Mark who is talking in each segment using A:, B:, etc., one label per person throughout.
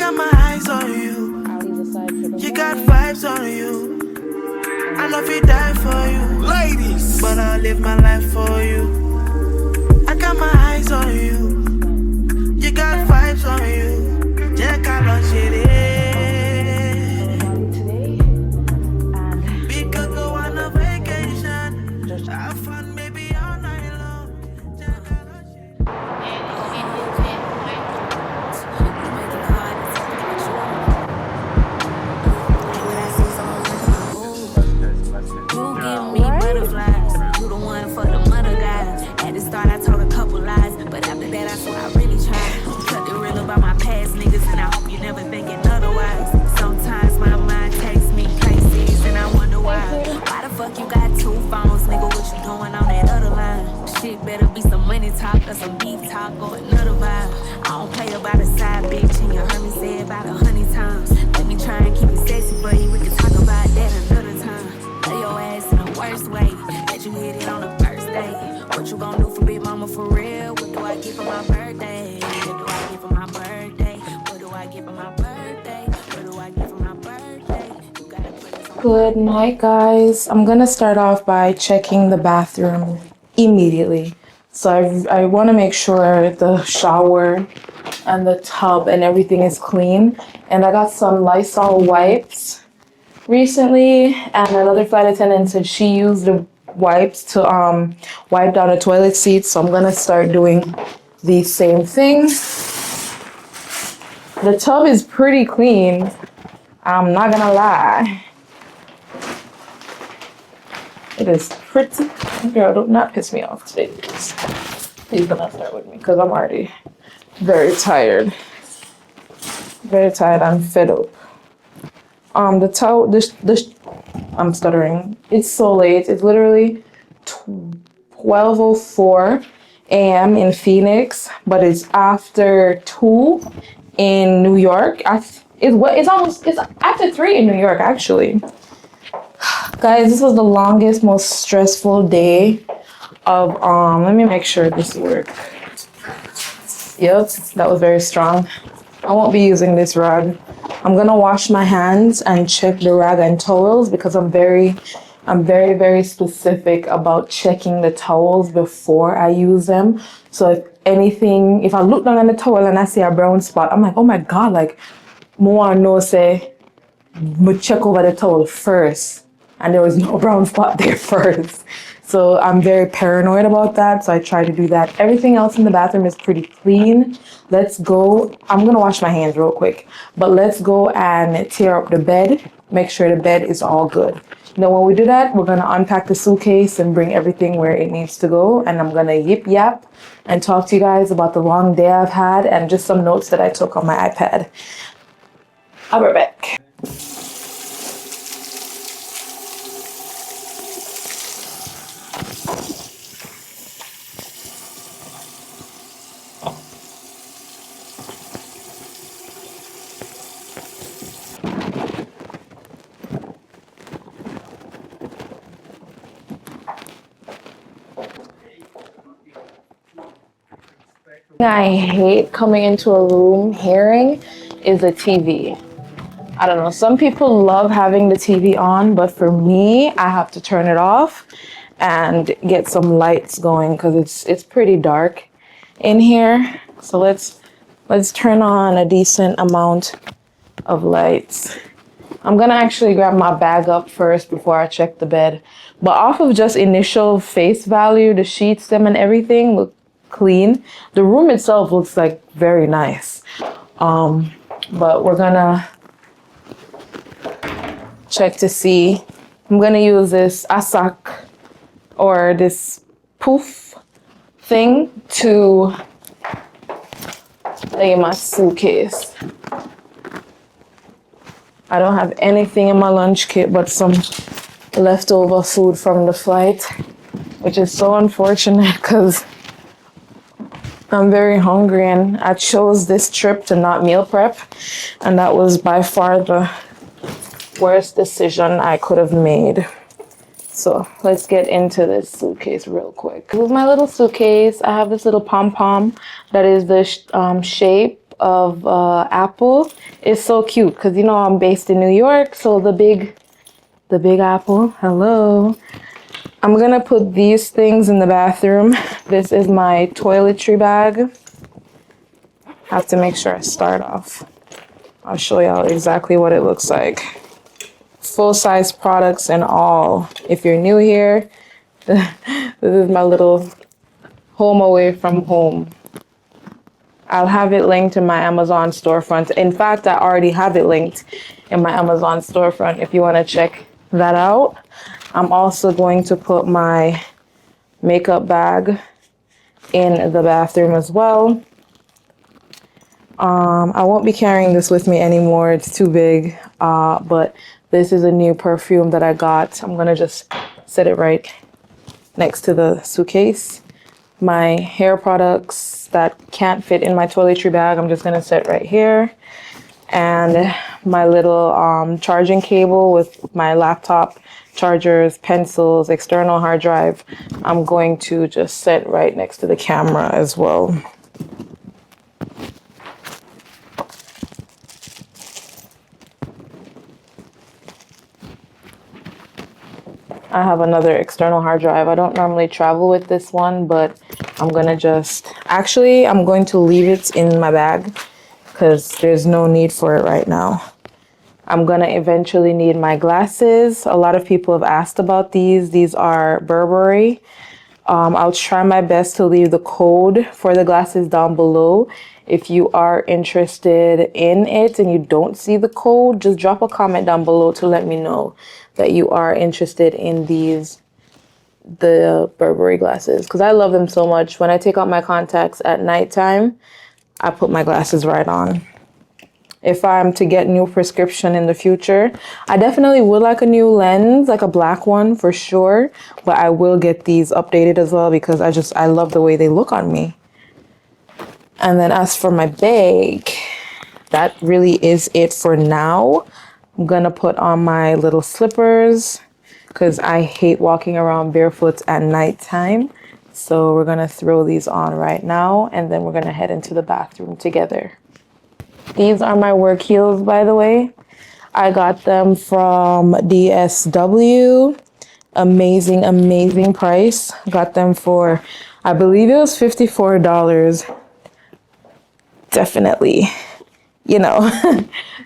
A: got my eyes on you. You got vibes on you. I love you, die for you, ladies, but I'll live my life for you. I got my eyes on you. You got vibes on you. Jack, I love you. We could go on a vacation. Have fun, maybe all night long. Jack, I love you.
B: You give me butterflies. You the one for the mother guys. At the start, I told a couple lies, but after that, I swear I really tried. Cut the real about my past niggas, and I hope you never thinking otherwise. Sometimes my mind takes me places, and I wonder why. Why the fuck you got two phones, nigga? What you doing on that other line? Shit better be some money talk or some beef talk or another vibe. I don't play about a side bitch, and you heard me say it about 100 times. Let me try and keep it sexy for you. We can talk about that another time. Lay your ass in the worst way. Let you hit it on the first day. What you gon' do for big mama for real? What do I get for my birthday? What do I get for my birthday? What do I get for my birthday? What do I get for my birthday? You gotta put this on.
C: Good night, guys. I'm gonna start off by checking the bathroom immediately. So I want to make sure the shower and the tub and everything is clean. And I got some Lysol wipes recently, and another flight attendant said she used the wipes to wipe down the toilet seat, so I'm gonna start doing the same thing. The tub is pretty clean, I'm not gonna lie. It is pretty. Girl, do not piss me off today, please. Please do not start with me, because I'm already very tired. Very tired, I'm fed up. I'm stuttering. It's so late. It's literally 12:04 a.m. in Phoenix, but it's after 2 in New York. It's after 3 in New York, actually. Guys, this was the longest, most stressful day of, let me make sure this works. Yep, that was very strong. I won't be using this rag. I'm gonna wash my hands and check the rag and towels because I'm very, very specific about checking the towels before I use them. So if I look down on the towel and I see a brown spot, I'm like, oh my God, like, more no say, but check over the towel first. And there was no brown spot there first. So I'm very paranoid about that. So I try to do that. Everything else in the bathroom is pretty clean. Let's go. I'm going to wash my hands real quick. But let's go and tear up the bed. Make sure the bed is all good. Now when we do that, we're going to unpack the suitcase and bring everything where it needs to go. And I'm going to yip yap and talk to you guys about the long day I've had and just some notes that I took on my iPad. I'll be right back. I hate coming into a room hearing is a TV. I don't know, some people love having the TV on, but for me, I have to turn it off and get some lights going because it's pretty dark in here. So let's turn on a decent amount of lights. I'm gonna actually grab my bag up first before I check the bed. But off of just initial face value, the sheets, them and everything look clean. The room itself looks like very nice. But we're gonna check to see. I'm gonna use this asak or this poof thing to lay my suitcase. I don't have anything in my lunch kit but some leftover food from the flight, which is so unfortunate because I'm very hungry and I chose this trip to not meal prep, and that was by far the worst decision I could have made. So let's get into this suitcase real quick. This is my little suitcase. I have this little pom-pom that is the shape of apple is so cute because you know I'm based in New York, so the big apple. Hello. I'm gonna put these things in the bathroom. This is my toiletry bag. Have to make sure I start off. I'll show y'all exactly what it looks like. Full-size products and all. If you're new here, this is my little home away from home. I'll have it linked in my Amazon storefront. In fact, I already have it linked in my Amazon storefront if you want to check that out. I'm also going to put my makeup bag in the bathroom as well. I won't be carrying this with me anymore. It's too big. But this is a new perfume that I got. I'm gonna just set it right next to the suitcase. My hair products that can't fit in my toiletry bag, I'm just gonna set right here. And my little charging cable with my laptop chargers, pencils, external hard drive, I'm going to just set right next to the camera as well. I have another external hard drive. I don't normally travel with this one, but I'm gonna I'm going to leave it in my bag because there's no need for it right now. I'm gonna eventually need my glasses. A lot of people have asked about these. These are Burberry. I'll try my best to leave the code for the glasses down below. If you are interested in it and you don't see the code, just drop a comment down below to let me know that you are interested in the Burberry glasses, because I love them so much. When I take out my contacts at nighttime, I put my glasses right on. If I'm to get new prescription in the future, I definitely would like a new lens, like a black one for sure, but I will get these updated as well because I love the way they look on me. And then as for my bag, that really is it for now. I'm gonna put on my little slippers because I hate walking around barefoot at nighttime. So we're gonna throw these on right now and then we're gonna head into the bathroom together. These are my work heels, by the way. I got them from DSW. Amazing, amazing price. Got them for, I believe it was $54. Definitely, you know,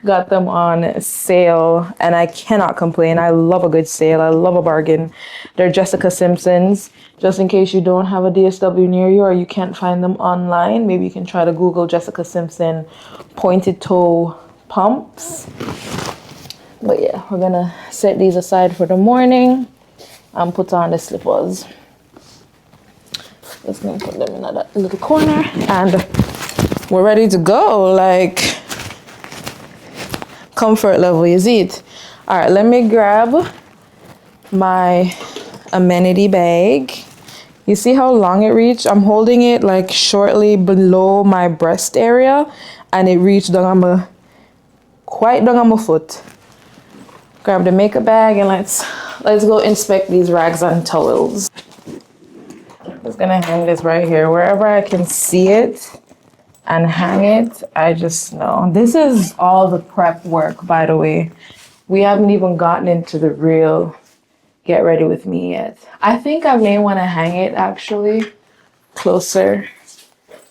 C: got them on sale and I cannot complain. I love a good sale. I love a bargain. They're Jessica Simpson's. Just in case you don't have a DSW near you or you can't find them online, maybe you can try to Google Jessica Simpson pointed toe pumps. But yeah, we're gonna set these aside for the morning and put on the slippers. Just gonna put them in that little corner and we're ready to go. Like, comfort level, is it? All right, let me grab my amenity bag. You see how long it reached? I'm holding it like shortly below my breast area and it reached quite down on my foot. Grab the makeup bag and let's go inspect these rags and towels. I'm just gonna hang this right here wherever I can see it and hang it. I just know this is all the prep work, by the way. We haven't even gotten into the real get ready with me yet. I think I may want to hang it actually closer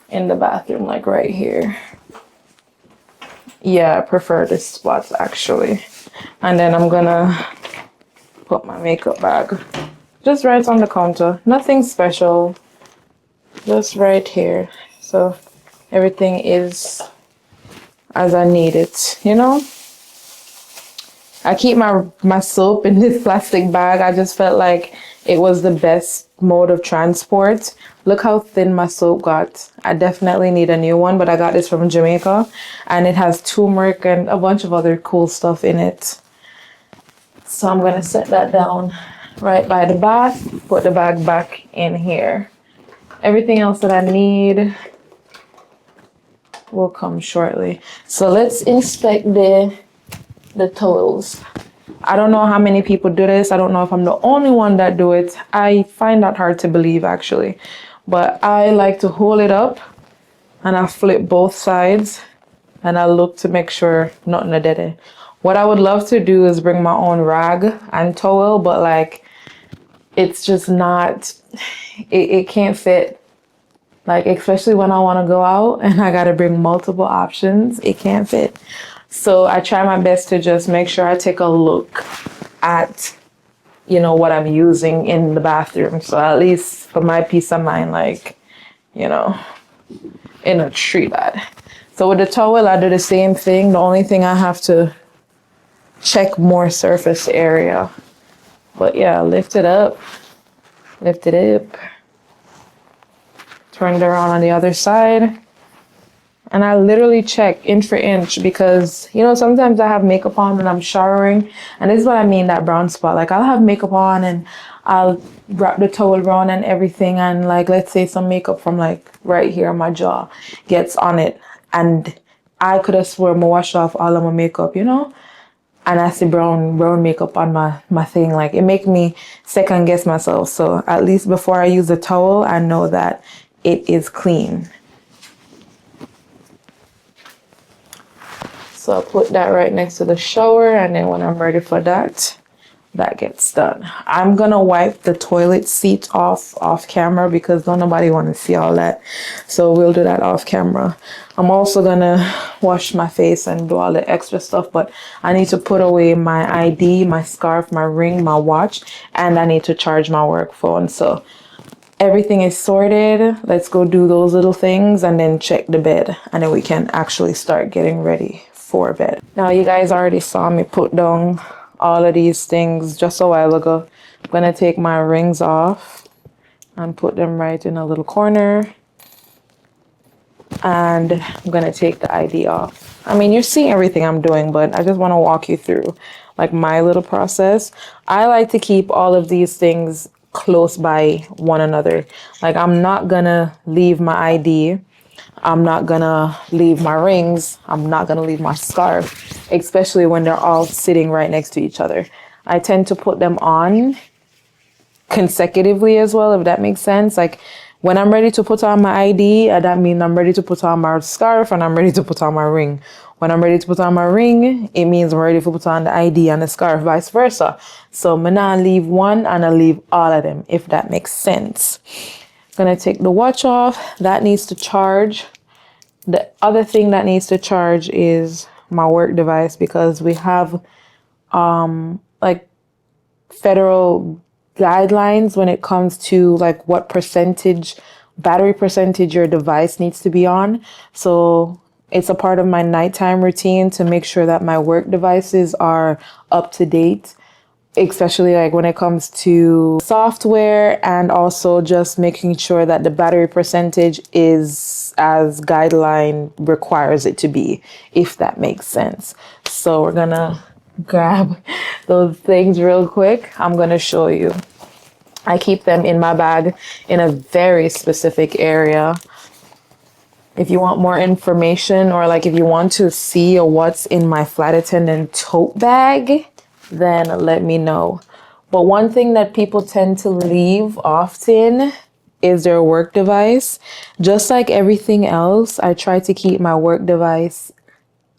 C: in the bathroom, like right here. Yeah, I prefer this spot actually. And then I'm gonna put my makeup bag just right on the counter. Nothing special, just right here. So everything is as I need it, you know? I keep my soap in this plastic bag. I just felt like it was the best mode of transport. Look how thin my soap got. I definitely need a new one, but I got this from Jamaica and it has turmeric and a bunch of other cool stuff in it. So I'm gonna set that down right by the bath, put the bag back in here. Everything else that I need will come shortly. So let's inspect the towels. I don't know how many people do this. I don't know if I'm the only one that do it. I find that hard to believe actually. But I like to hold it up and I flip both sides and I look to make sure nothing a dead end. What I would love to do is bring my own rag and towel, but like it's just not, it can't fit. Like, especially when I want to go out and I got to bring multiple options, it can't fit. So I try my best to just make sure I take a look at, you know, what I'm using in the bathroom. So at least for my peace of mind, like, you know, in a tree that. So with the towel, I do the same thing. The only thing I have to check more surface area. But yeah, lift it up. Lift it up. Turn it around on the other side. And I literally check inch for inch because, you know, sometimes I have makeup on when I'm showering. And this is what I mean, that brown spot. Like, I'll have makeup on and I'll wrap the towel around and everything. And like, let's say some makeup from like right here on my jaw gets on it. And I could have sworn I washed off all of my makeup, you know? And I see brown makeup on my thing. Like, it make me second guess myself. So at least before I use the towel, I know that it is clean. So I'll put that right next to the shower, and then when I'm ready for that, that gets done. I'm gonna wipe the toilet seat off camera because don't nobody want to see all that. So we'll do that off camera. I'm also gonna wash my face and do all the extra stuff, but I need to put away my ID, my scarf, my ring, my watch, and I need to charge my work phone. So everything is sorted. Let's go do those little things and then check the bed, and then we can actually start getting ready for bed. Now, you guys already saw me put down all of these things just a while ago. I'm gonna take my rings off and put them right in a little corner. And I'm gonna take the ID off. I mean, you're seeing everything I'm doing, but I just want to walk you through like my little process. I like to keep all of these things close by one another. Like, I'm not gonna leave my ID. I'm not gonna leave my rings. I'm not gonna leave my scarf, especially when they're all sitting right next to each other. I tend to put them on consecutively as well, if that makes sense. Like, when I'm ready to put on my ID, that means I'm ready to put on my scarf and I'm ready to put on my ring. When I'm ready to put on my ring, it means I'm ready to put on the ID and the scarf, vice versa. So I'm gonna leave one and I'll leave all of them, if that makes sense. I'm gonna take the watch off. That needs to charge. The other thing that needs to charge is my work device, because we have like federal guidelines when it comes to like what battery percentage your device needs to be on. So it's a part of my nighttime routine to make sure that my work devices are up to date, especially like when it comes to software, and also just making sure that the battery percentage is as guideline requires it to be, if that makes sense. So we're gonna grab those things real quick. I'm gonna show you. I keep them in my bag in a very specific area. If you want more information, or like if you want to see what's in my flight attendant tote bag, then let me know. But one thing that people tend to leave often is their work device. Just like everything else, I try to keep my work device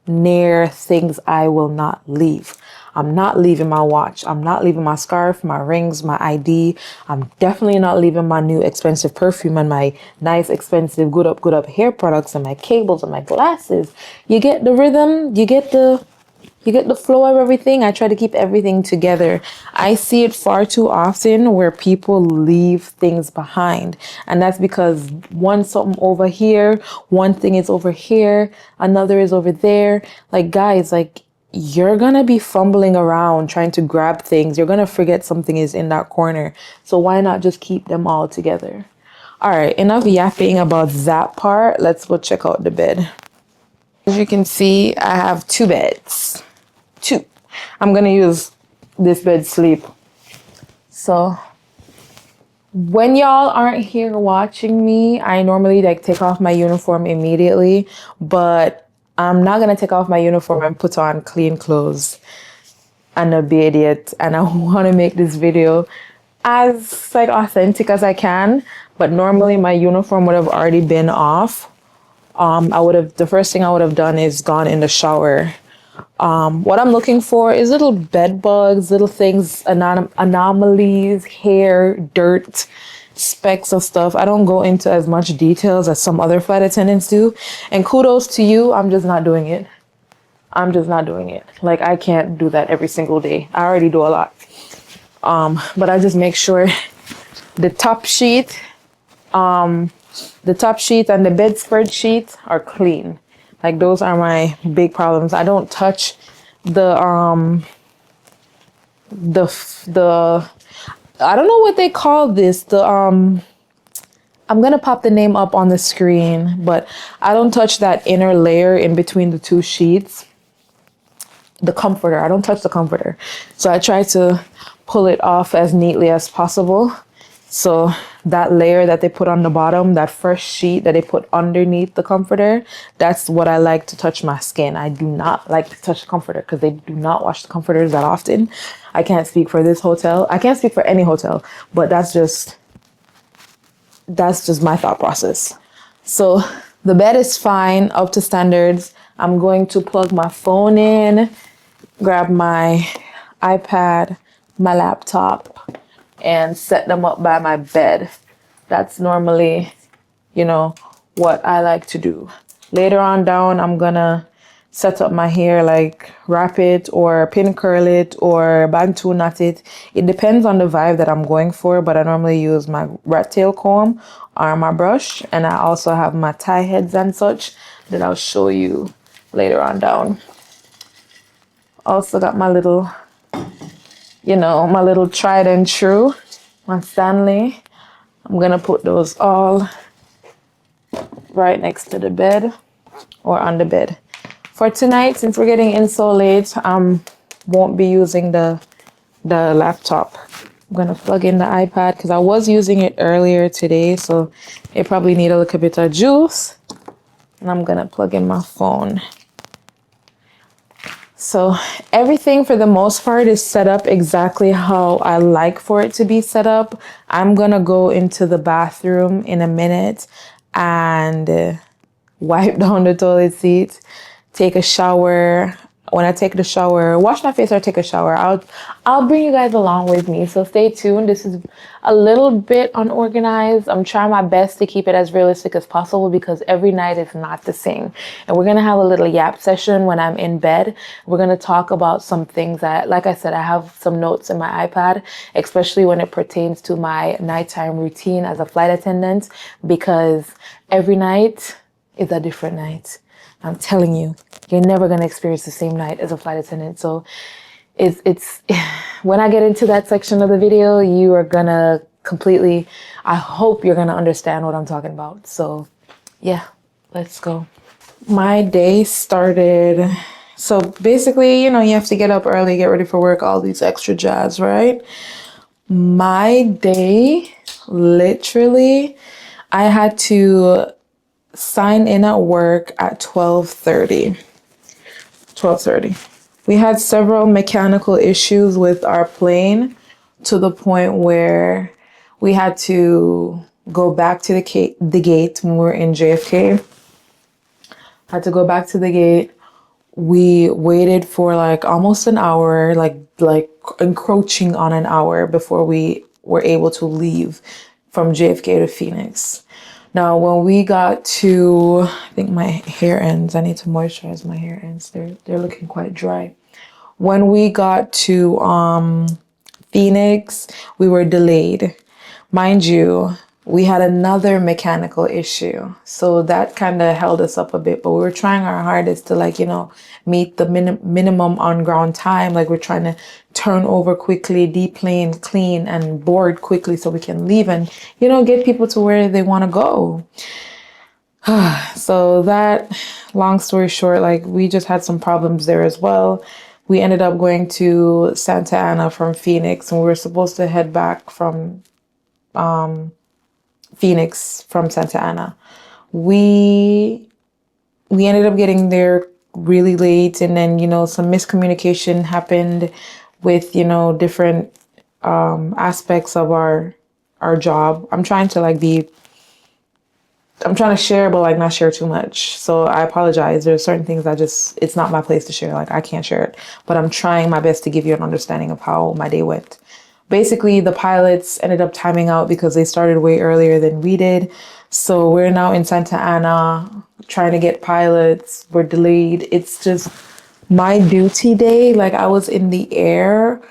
C: near things I will not leave. I'm not leaving my watch. I'm not leaving my scarf, my rings, my ID. I'm definitely not leaving my new expensive perfume and my nice expensive good up hair products and my cables and my glasses. You get the rhythm, you get the flow of everything. I try to keep everything together. I see it far too often where people leave things behind. And that's because something over here, one thing is over here, another is over there. Like, guys, like, you're gonna be fumbling around trying to grab things. You're gonna forget something is in that corner. So why not just keep them all together? All right, enough yapping about that part. Let's go check out the bed. As you can see, I have two beds. Two. I'm gonna use this bed sleep. So when y'all aren't here watching me, I normally like take off my uniform immediately, but I'm not gonna take off my uniform and put on clean clothes and not be an idiot. And I want to make this video as like authentic as I can, but normally my uniform would have already been off the first thing I would have done is gone in the shower. What I'm looking for is little bed bugs, little things, anomalies, hair, dirt, specks of stuff. I don't go into as much details as some other flight attendants do. And kudos to you, I'm just not doing it. Like, I can't do that every single day. I already do a lot. But I just make sure the top sheet and the bedspread sheet are clean. Like, those are my big problems. I don't touch the I don't know what they call this. I'm gonna pop the name up on the screen, but I don't touch that inner layer in between the two sheets. The comforter, I don't touch the comforter. So I try to pull it off as neatly as possible. So that layer that they put on the bottom, that first sheet that they put underneath the comforter, that's what I like to touch my skin. I do not like to touch the comforter because they do not wash the comforters that often. I can't speak for this hotel. I can't speak for any hotel, but that's just my thought process. So the bed is fine, up to standards. I'm going to plug my phone in, grab my iPad, my laptop, and set them up by my bed. That's normally, what I like to do. Later on down, I'm gonna set up my hair, like wrap it or pin curl it or bantu knot it. It depends on the vibe that I'm going for, but I normally use my rat tail comb or my brush. And I also have my tie heads and such that I'll show you later on down. Also got my little tried and true, my Stanley. I'm gonna put those all right next to the bed or on the bed. For tonight, since we're getting in so late, won't be using the laptop. I'm gonna plug in the iPad because I was using it earlier today, so it probably need a little bit of juice. And I'm gonna plug in my phone. So everything for the most part is set up exactly how I like for it to be set up. I'm gonna go into the bathroom in a minute and wipe down the toilet seat, take a shower. When I take the shower, wash my face or take a shower, I'll bring you guys along with me. So stay tuned. This is a little bit unorganized. I'm trying my best to keep it as realistic as possible because every night is not the same. And we're going to have a little yap session when I'm in bed. We're going to talk about some things that, like I said, I have some notes in my iPad, especially when it pertains to my nighttime routine as a flight attendant, because every night is a different night. I'm telling you, you're never going to experience the same night as a flight attendant. So it's when I get into that section of the video, you are going to I hope you're going to understand what I'm talking about. So yeah, let's go. My day started. So basically, you have to get up early, get ready for work, all these extra jazz, right? My day, literally, I had to sign in at work at 12:30. We had several mechanical issues with our plane to the point where we had to go back to the gate when we were in JFK. Had to go back to the gate. We waited for like almost an hour, like encroaching on an hour before we were able to leave from JFK to Phoenix. Now, when we got to, I think my hair ends, I need to moisturize my hair ends. They're looking quite dry. When we got to Phoenix, we were delayed. Mind you, we had another mechanical issue. So that kind of held us up a bit, but we were trying our hardest to meet the minimum on ground time. Like, we're trying to turn over quickly, deplane, clean, and board quickly so we can leave and, get people to where they want to go. So that, long story short, we just had some problems there as well. We ended up going to Santa Ana from Phoenix, and we were supposed to head back from Phoenix from Santa Ana. We ended up getting there really late, and then some miscommunication happened with different aspects of our job. I'm trying to be I'm trying to share, but like not share too much. So I apologize. There's certain things it's not my place to share. Like I can't share it, but I'm trying my best to give you an understanding of how my day went. Basically, the pilots ended up timing out because they started way earlier than we did. So we're now in Santa Ana trying to get pilots. We're delayed. It's just my duty day. Like I was in the air.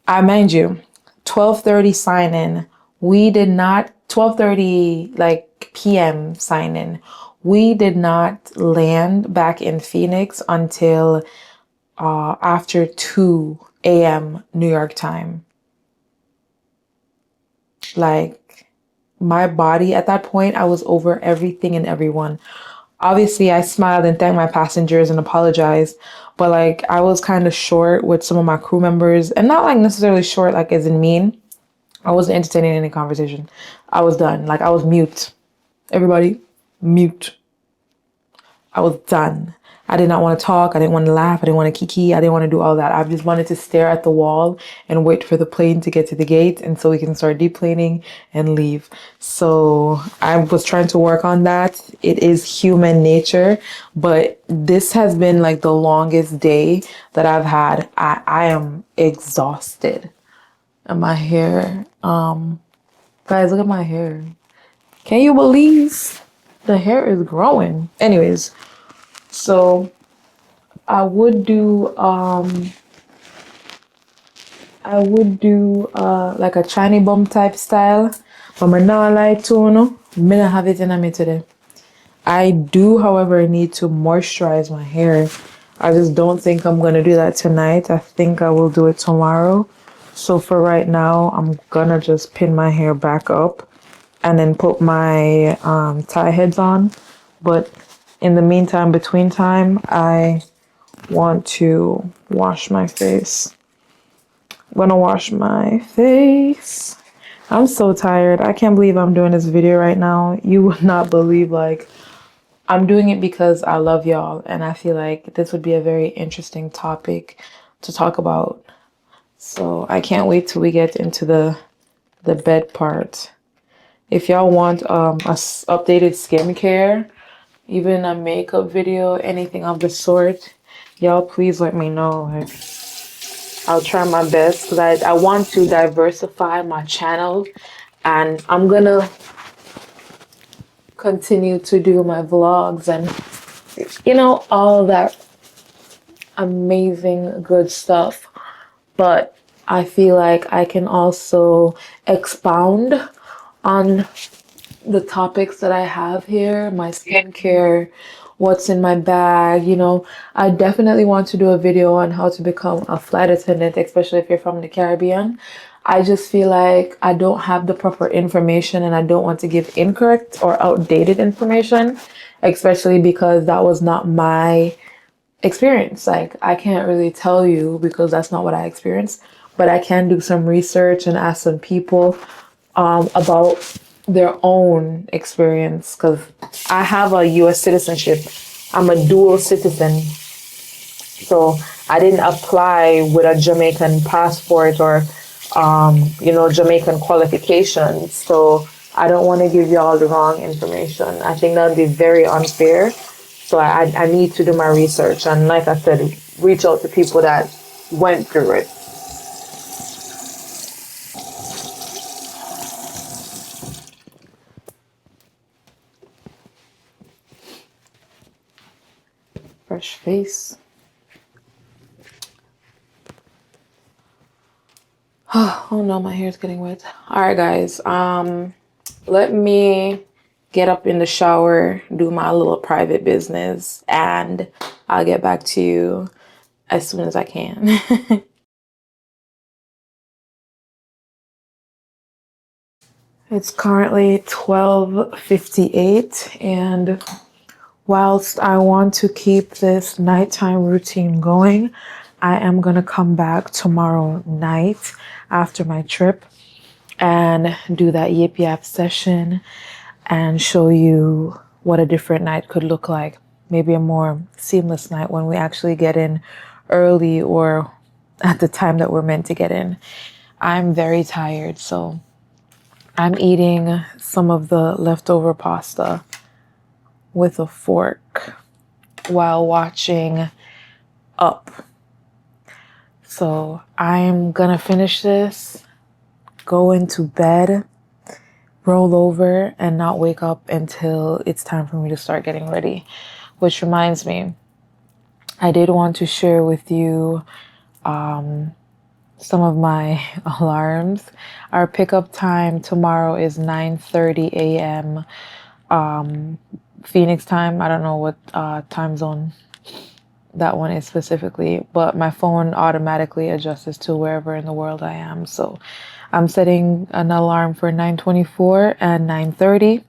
C: I mind you, 12:30 sign in. We did not 12:30 like p.m. sign in. We did not land back in Phoenix until after 2 a.m. New York time. Like my body at that point, I was over everything and everyone. Obviously, I smiled and thanked my passengers and apologized, but like I was kind of short with some of my crew members, and not like necessarily short, like as in mean. I wasn't entertaining any conversation. I was done. Like I was mute. Everybody, mute. I was done. I did not want to talk. I didn't want to laugh. I didn't want to kiki. I didn't want to do all that. I just wanted to stare at the wall and wait for the plane to get to the gate and so we can start deplaning and leave. So I was trying to work on that. It is human nature, but this has been like the longest day that I've had. I am exhausted. And my hair, guys, look at my hair. Can you believe the hair is growing? Anyways, so I would do like a chiny bum type style, but I'm not like to no. Me not have it in me today. I do, however, need to moisturize my hair. I just don't think I'm gonna do that tonight. I think I will do it tomorrow. So for right now, I'm gonna just pin my hair back up and then put my tie heads on. But in the meantime, between time, I want to wash my face. I'm gonna wash my face. I'm so tired. I can't believe I'm doing this video right now. You would not believe, like, I'm doing it because I love y'all and I feel like this would be a very interesting topic to talk about. So I can't wait till we get into the bed part. If y'all want updated skincare, even a makeup video, anything of the sort, y'all please let me know. I'll try my best because I want to diversify my channel and I'm gonna continue to do my vlogs and you know all that amazing good stuff. But I feel like I can also expound on the topics that I have here, my skincare, what's in my bag. You know, I definitely want to do a video on how to become a flight attendant, especially if you're from the Caribbean. I just feel like I don't have the proper information and I don't want to give incorrect or outdated information, especially because that was not my experience. Like I can't really tell you because that's not what I experienced, but I can do some research and ask some people about their own experience because I have a US citizenship. I'm a dual citizen. So I didn't apply with a Jamaican passport or you know, Jamaican qualifications. So I don't want to give you all the wrong information. I think that would be very unfair. So I need to do my research. And like I said, reach out to people that went through it. Fresh face. Oh no, my hair's getting wet. All right, guys. Let me get up in the shower, do my little private business, and I'll get back to you as soon as I can. It's currently 12:58, and whilst I want to keep this nighttime routine going, I am gonna come back tomorrow night after my trip and do that yip yap session and show you what a different night could look like. Maybe a more seamless night when we actually get in early or at the time that we're meant to get in. I'm very tired, so I'm eating some of the leftover pasta with a fork while watching Up. So I'm gonna finish this, go into bed, roll over, and not wake up until it's time for me to start getting ready. Which reminds me, I did want to share with you some of my alarms. Our pickup time tomorrow is 9:30 a.m. Phoenix time. I don't know what time zone that one is specifically, but my phone automatically adjusts to wherever in the world I am. So I'm setting an alarm for 9:24 and 9:30. I'm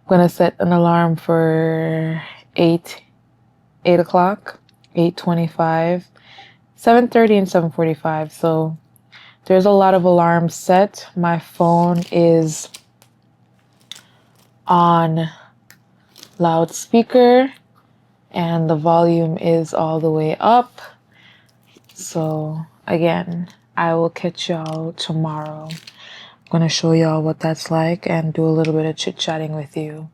C: gonna set an alarm for 8 o'clock, 8:25, 7:30, and 7:45. So there's a lot of alarms set. My phone is on loudspeaker and the volume is all the way up. So again, I will catch y'all tomorrow. I'm gonna show y'all what that's like and do a little bit of chit-chatting with you.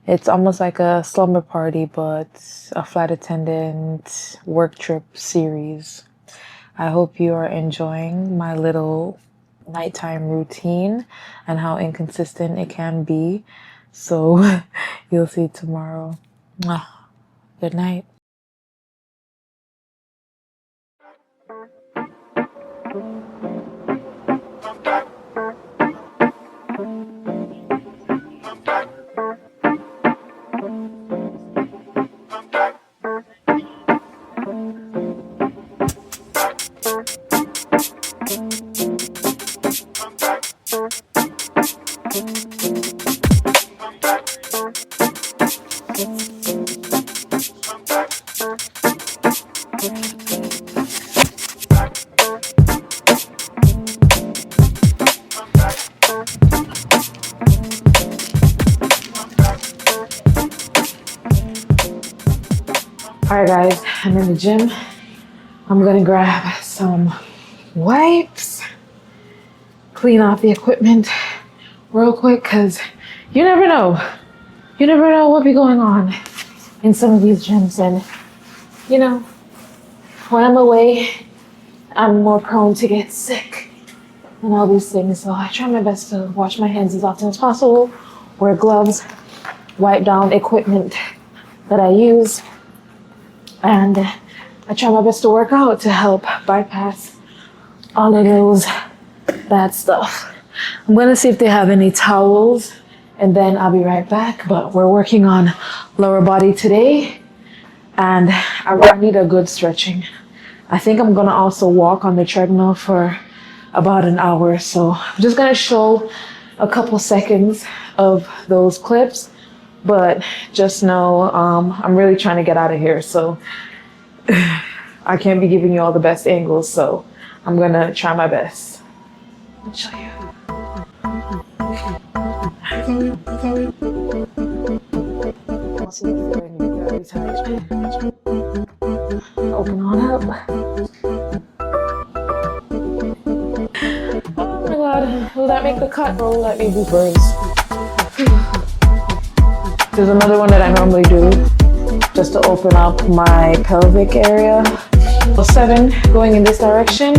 C: It's almost like a slumber party, but a flight attendant work trip series. I hope you are enjoying my little nighttime routine and how inconsistent it can be. So you'll see tomorrow. Mwah. Good night. Alright guys, I'm in the gym. I'm gonna grab some wipes, clean off the equipment real quick, cause you never know. You never know what be going on in some of these gyms, and you know, when I'm away, I'm more prone to get sick and all these things. So I try my best to wash my hands as often as possible, wear gloves, wipe down equipment that I use, and I try my best to work out to help bypass all of those bad stuff. I'm gonna see if they have any towels and then I'll be right back. But we're working on lower body today and I need a good stretching. I think I'm gonna also walk on the treadmill for about an hour. So I'm just gonna show a couple seconds of those clips, but just know I'm really trying to get out of here. So I can't be giving you all the best angles. So I'm gonna try my best. I'll show you. Open on up. Oh my god, will that make the cut or will that be bloopers? There's another one that I normally do just to open up my pelvic area. So 7 going in this direction,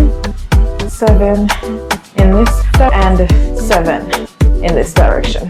C: 7 in this, and 7 in this direction.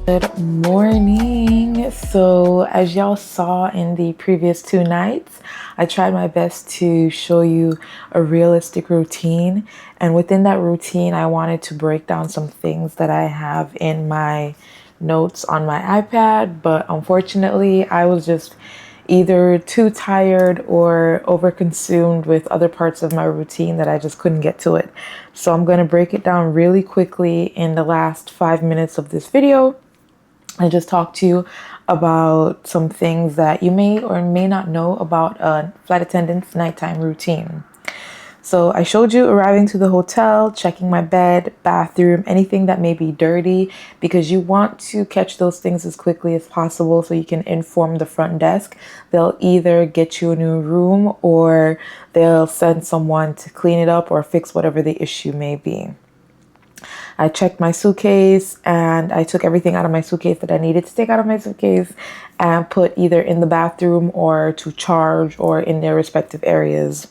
C: Good morning. So as y'all saw in the previous 2 nights, I tried my best to show you a realistic routine, and within that routine I wanted to break down some things that I have in my notes on my iPad, but unfortunately I was just either too tired or overconsumed with other parts of my routine that I just couldn't get to it. So I'm going to break it down really quickly in the last 5 minutes of this video. I just talked to you about some things that you may or may not know about a flight attendant's nighttime routine. So I showed you arriving to the hotel, checking my bed, bathroom, anything that may be dirty, because you want to catch those things as quickly as possible so you can inform the front desk. They'll either get you a new room or they'll send someone to clean it up or fix whatever the issue may be. I checked my suitcase and I took everything out of my suitcase that I needed to take out of my suitcase and put either in the bathroom or to charge or in their respective areas.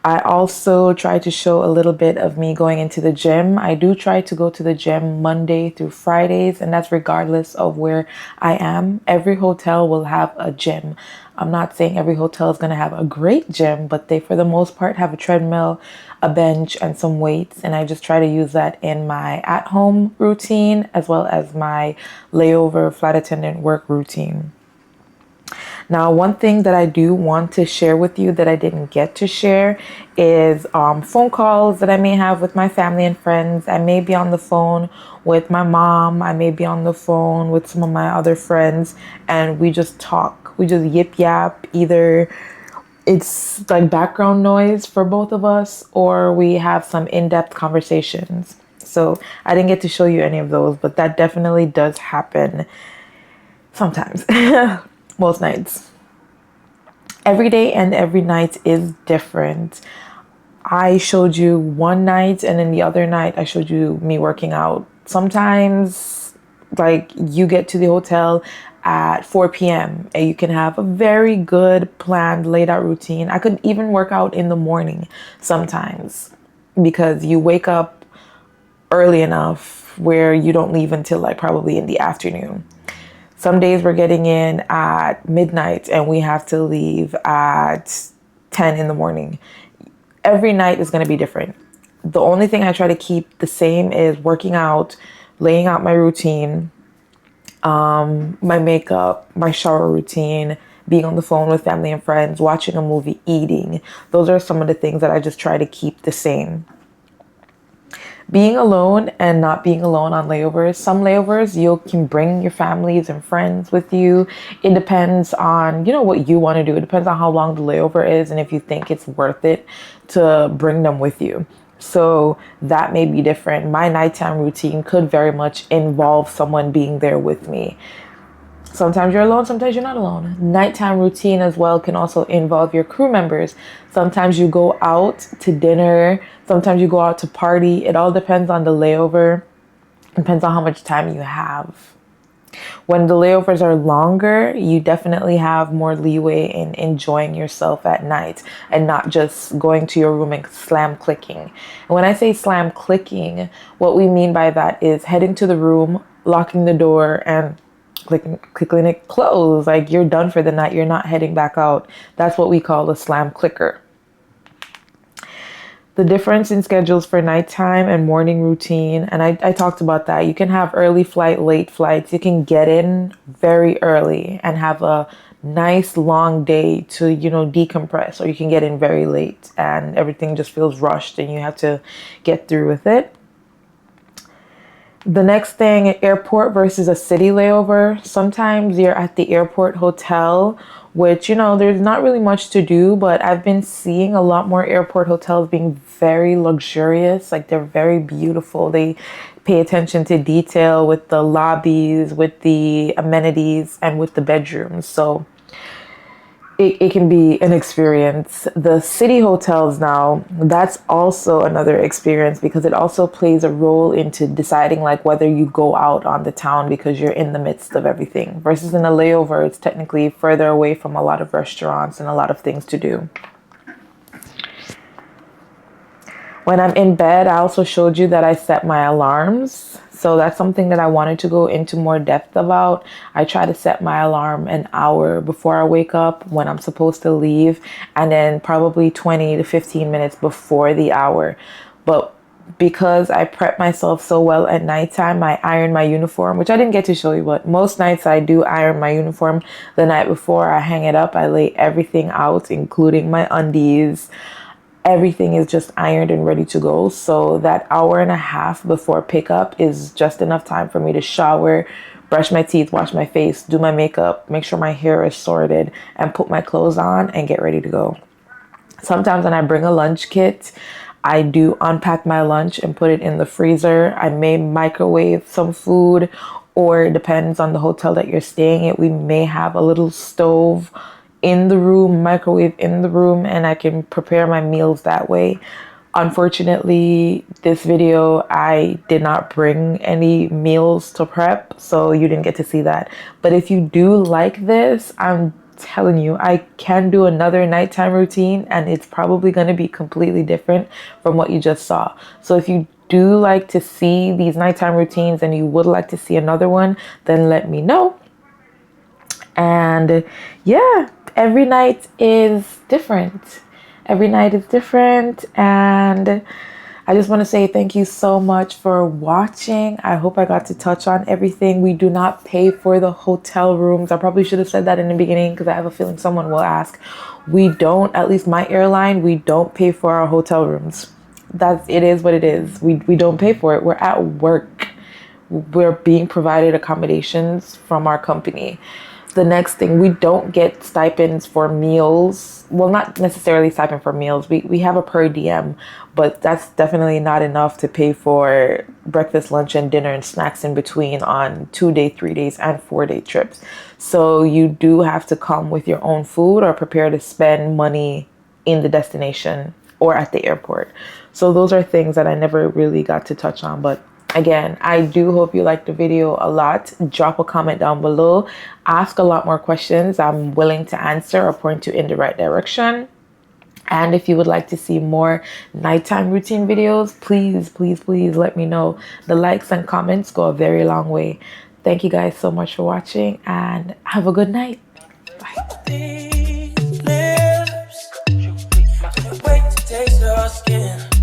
C: I also try to show a little bit of me going into the gym. I do try to go to the gym Monday through Fridays, and that's regardless of where I am. Every hotel will have a gym. I'm not saying every hotel is going to have a great gym, but they, for the most part, have a treadmill, a bench, and some weights. And I just try to use that in my at-home routine as well as my layover flight attendant work routine. Now, one thing that I do want to share with you that I didn't get to share is phone calls that I may have with my family and friends. I may be on the phone with my mom. I may be on the phone with some of my other friends, and we just talk. We just yip yap. Either it's like background noise for both of us, or we have some in-depth conversations. So I didn't get to show you any of those, but that definitely does happen sometimes. Most nights. Every day and every night is different. I showed you one night, and then the other night I showed you me working out. Sometimes, like, you get to the hotel at 4 p.m. and you can have a very good planned laid out routine. I could even work out in the morning sometimes because you wake up early enough where you don't leave until like probably in the afternoon. Some days we're getting in at midnight and we have to leave at 10 in the morning. Every night is going to be different. The only thing I try to keep the same is working out, laying out my routine, my makeup, my shower routine, being on the phone with family and friends, watching a movie, eating. Those are some of the things that I just try to keep the same. Being alone and not being alone on layovers. Some layovers you can bring your families and friends with you. It depends on, what you want to do. It depends on how long the layover is and if you think it's worth it to bring them with you. So that may be different. My nighttime routine could very much involve someone being there with me. Sometimes you're alone, sometimes you're not alone. Nighttime routine as well can also involve your crew members. Sometimes you go out to dinner, sometimes you go out to party. It all depends on the layover. It depends on how much time you have. When the layovers are longer, you definitely have more leeway in enjoying yourself at night and not just going to your room and slam clicking. And when I say slam clicking, what we mean by that is heading to the room, locking the door, and clicking it closed. Like you're done for the night. You're not heading back out. That's what we call a slam clicker. The difference in schedules for nighttime and morning routine. And I talked about that. You can have early flight, late flights. You can get in very early and have a nice long day to, decompress, or you can get in very late and everything just feels rushed and you have to get through with it. The next thing, airport versus a city layover. Sometimes you're at the airport hotel, which, there's not really much to do, but I've been seeing a lot more airport hotels being very luxurious. Like they're very beautiful. They pay attention to detail with the lobbies, with the amenities, and with the bedrooms. So it can be an experience. The city hotels now, that's also another experience because it also plays a role into deciding like whether you go out on the town because you're in the midst of everything. Versus in a layover, it's technically further away from a lot of restaurants and a lot of things to do. When I'm in bed, I also showed you that I set my alarms. So that's something that I wanted to go into more depth about. I try to set my alarm an hour before I wake up when I'm supposed to leave, and then probably 20 to 15 minutes before the hour. But because I prep myself so well at nighttime, I iron my uniform, which I didn't get to show you, but most nights I do iron my uniform the night before. I hang it up. I lay everything out, including my undies, everything is just ironed and ready to go. So that hour and a half before pickup is just enough time for me to shower, brush my teeth, wash my face, do my makeup, make sure my hair is sorted, and put my clothes on and get ready to go. Sometimes when I bring a lunch kit, I do unpack my lunch and put it in the freezer. I may microwave some food, or it depends on the hotel that you're staying at. We may have a little stove in the room, microwave in the room, and I can prepare my meals that way. Unfortunately, this video, I did not bring any meals to prep, so you didn't get to see that. But if you do like this, I'm telling you, I can do another nighttime routine, and it's probably going to be completely different from what you just saw. So if you do like to see these nighttime routines and you would like to see another one, then let me know. And yeah, every night is different. Every night is different. And I just want to say thank you so much for watching. I hope I got to touch on everything. We do not pay for the hotel rooms. I probably should have said that in the beginning because I have a feeling someone will ask. We don't, at least my airline, we don't pay for our hotel rooms. It is what it is. We don't pay for it. We're at work. We're being provided accommodations from our company. The next thing, we don't get stipends for meals. Well, not necessarily stipend for meals. We have a per diem, but that's definitely not enough to pay for breakfast, lunch, and dinner and snacks in between on 2-day, 3 days, and 4-day trips. So you do have to come with your own food or prepare to spend money in the destination or at the airport. So those are things that I never really got to touch on, but again, I do hope you liked the video a lot. Drop a comment down below. Ask a lot more questions. I'm willing to answer or point you in the right direction. And if you would like to see more nighttime routine videos, please, please, please let me know. The likes and comments go a very long way. Thank you guys so much for watching, and have a good night. Bye. Taste your skin.